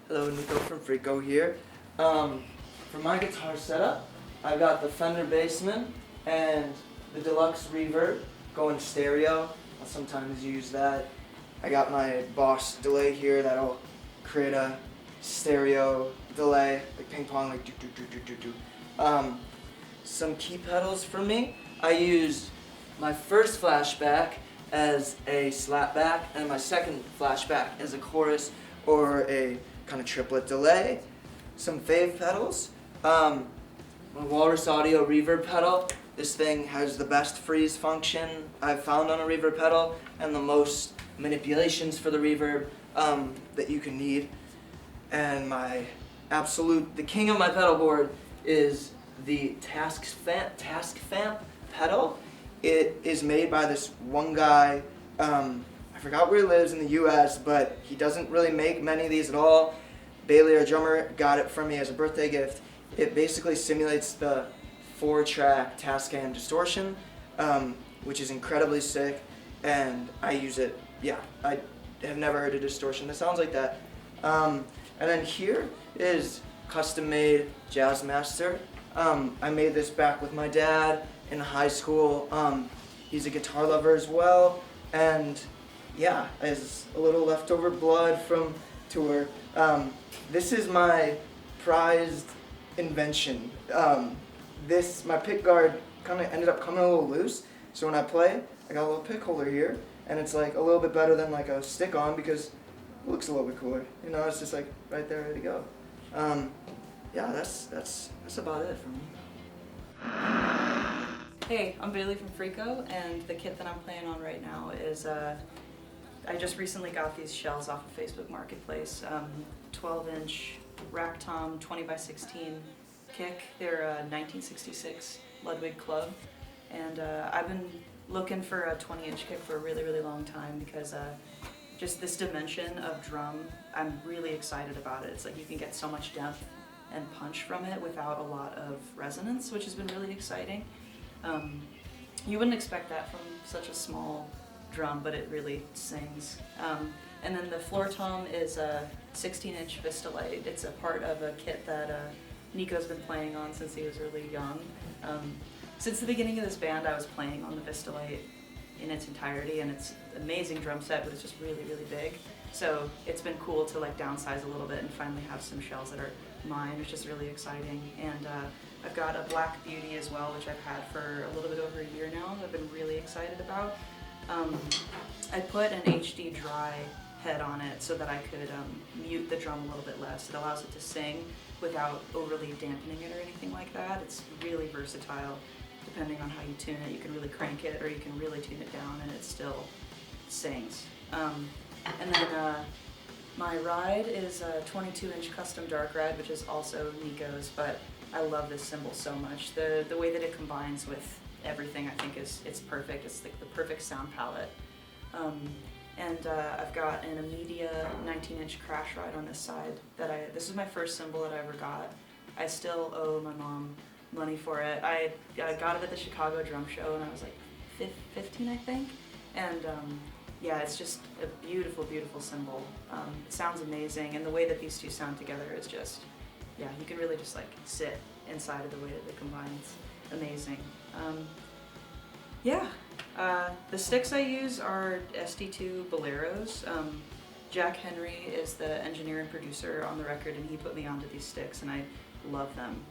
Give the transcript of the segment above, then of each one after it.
Hello, Niko from Friko here. For my guitar setup, I got the Fender Bassman and the Deluxe Reverb going stereo. I'll sometimes use that. I got my Boss delay here that'll create a stereo delay, like ping pong, like do do do do do do. Some key pedals for me. I used my first flashback as a slapback and my second flashback as a chorus or a kind of triplet delay. Some fave pedals. My Walrus Audio reverb pedal. This thing has the best freeze function I've found on a reverb pedal and the most manipulations for the reverb that you can need. And the king of my pedal board is the Task Famp pedal. It is made by this one guy, I forgot where he lives in the US, but he doesn't really make many of these at all. Bailey, our drummer, got it from me as a birthday gift. It basically simulates the 4-track Tascam distortion, which is incredibly sick, and I use it, I have never heard a distortion that sounds like that. And then here is custom-made Jazzmaster. I made this back with my dad in high school. He's a guitar lover as well, and yeah, has a little leftover blood from tour. This is my prized invention. My pick guard kind of ended up coming a little loose, so when I play, I got a little pick holder here, and it's like a little bit better than like a stick-on because it looks a little bit cooler. You know, it's just like right there, ready to go. Yeah, that's about it for me. Hey, I'm Bailey from Friko, and the kit that I'm playing on right now is, I just recently got these shells off of Facebook Marketplace. 12-inch rack tom 20x16 kick. They're a 1966 Ludwig club, and I've been looking for a 20-inch kick for a really, really long time because just this dimension of drum, I'm really excited about it. It's like you can get so much depth and punch from it without a lot of resonance, which has been really exciting. You wouldn't expect that from such a small drum, but it really sings. And then the floor tom is a 16-inch Vistalite. It's a part of a kit that Niko's been playing on since he was really young. Since the beginning of this band, I was playing on the Vistalite in its entirety, and it's an amazing drum set, but it's just really, really big. So it's been cool to like downsize a little bit and finally have some shells that are mine, which is really exciting. And I've got a Black Beauty as well, which I've had for a little bit over a year now. I've been really excited about. I put an HD dry head on it so that I could mute the drum a little bit less. It allows it to sing without overly dampening it or anything like that. It's really versatile depending on how you tune it. You can really crank it or you can really tune it down and it still sings. And then my ride is a 22-inch custom dark ride, which is also Niko's, but I love this cymbal so much. The way that it combines with everything, I think it's perfect. It's like the perfect sound palette. I've got an Amedia 19-inch crash ride on this side. This is my first cymbal that I ever got. I still owe my mom money for it. I got it at the Chicago Drum Show and I was like 15, I think. And yeah, it's just a beautiful, beautiful cymbal. It sounds amazing, and the way that these two sound together is just, yeah, you can really just like sit inside of the way that it combines. Amazing. The sticks I use are SD2 Boleros. Jack Henry is the engineer and producer on the record, and he put me onto these sticks, and I love them.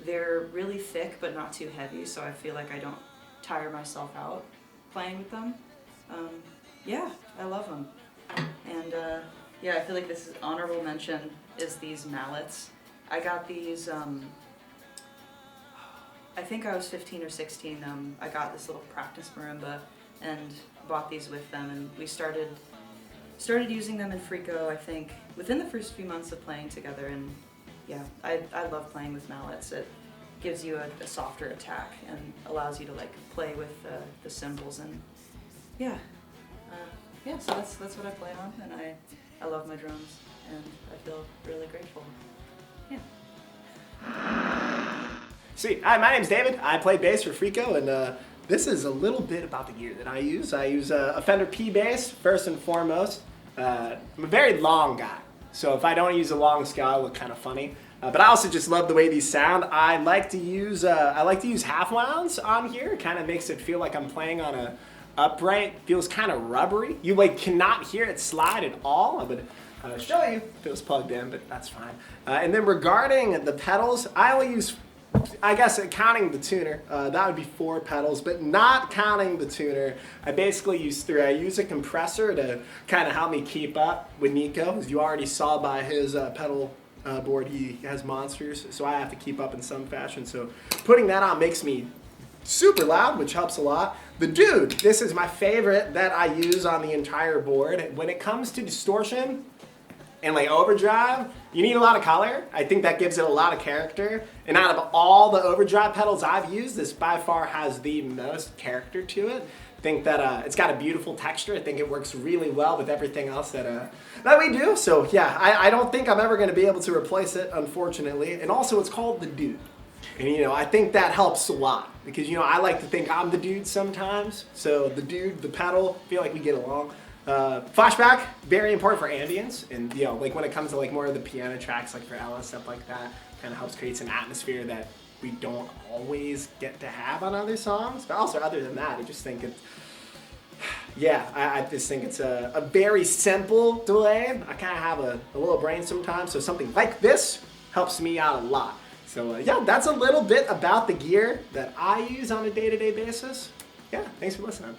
They're really thick, but not too heavy, so I feel like I don't tire myself out playing with them. Yeah, I love them. And yeah, I feel like this is honorable mention is these mallets. I got these, I think I was 15 or 16. I got this little practice marimba and bought these with them, and we started using them in Friko, I think, within the first few months of playing together. And yeah, I love playing with mallets. It gives you a softer attack and allows you to like play with the cymbals, and yeah, so that's what I play on, and I love my drums, and I feel really grateful. Yeah. Sweet. Hi, my name's David. I play bass for Friko, and this is a little bit about the gear that I use. I use a Fender P bass first and foremost. I'm a very long guy, So if I don't use a long scale, I look kind of funny. But I also just love the way these sound. I like to use half wounds on here. It kind of makes it feel like I'm playing on a upright. Feels kind of rubbery. You like cannot hear it slide at all. I'm gonna show you if it was plugged in, but that's fine. And then regarding the pedals, I only use, I guess counting the tuner, that would be 4 pedals, but not counting the tuner, I basically use 3. I use a compressor to kind of help me keep up with Niko. As you already saw by his pedal board, he has monsters, so I have to keep up in some fashion. So putting that on makes me super loud, which helps a lot. The Dude, this is my favorite that I use on the entire board. When it comes to distortion and like overdrive, you need a lot of color. I think that gives it a lot of character. And out of all the overdrive pedals I've used, this by far has the most character to it. I think that it's got a beautiful texture. I think it works really well with everything else that we do. So yeah, I don't think I'm ever gonna be able to replace it, unfortunately. And also it's called the Dude. And you know, I think that helps a lot because you know, I like to think I'm the dude sometimes. So the Dude, the pedal, I feel like we get along. Flashback, very important for ambience, and you know, like when it comes to like more of the piano tracks, like for Ella, stuff like that, kind of helps create an atmosphere that we don't always get to have on other songs. But also, other than that, I just think it's, yeah, I just think it's a very simple delay. I kind of have a little brain sometimes, so something like this helps me out a lot. So yeah, that's a little bit about the gear that I use on a day-to-day basis. Yeah, thanks for listening.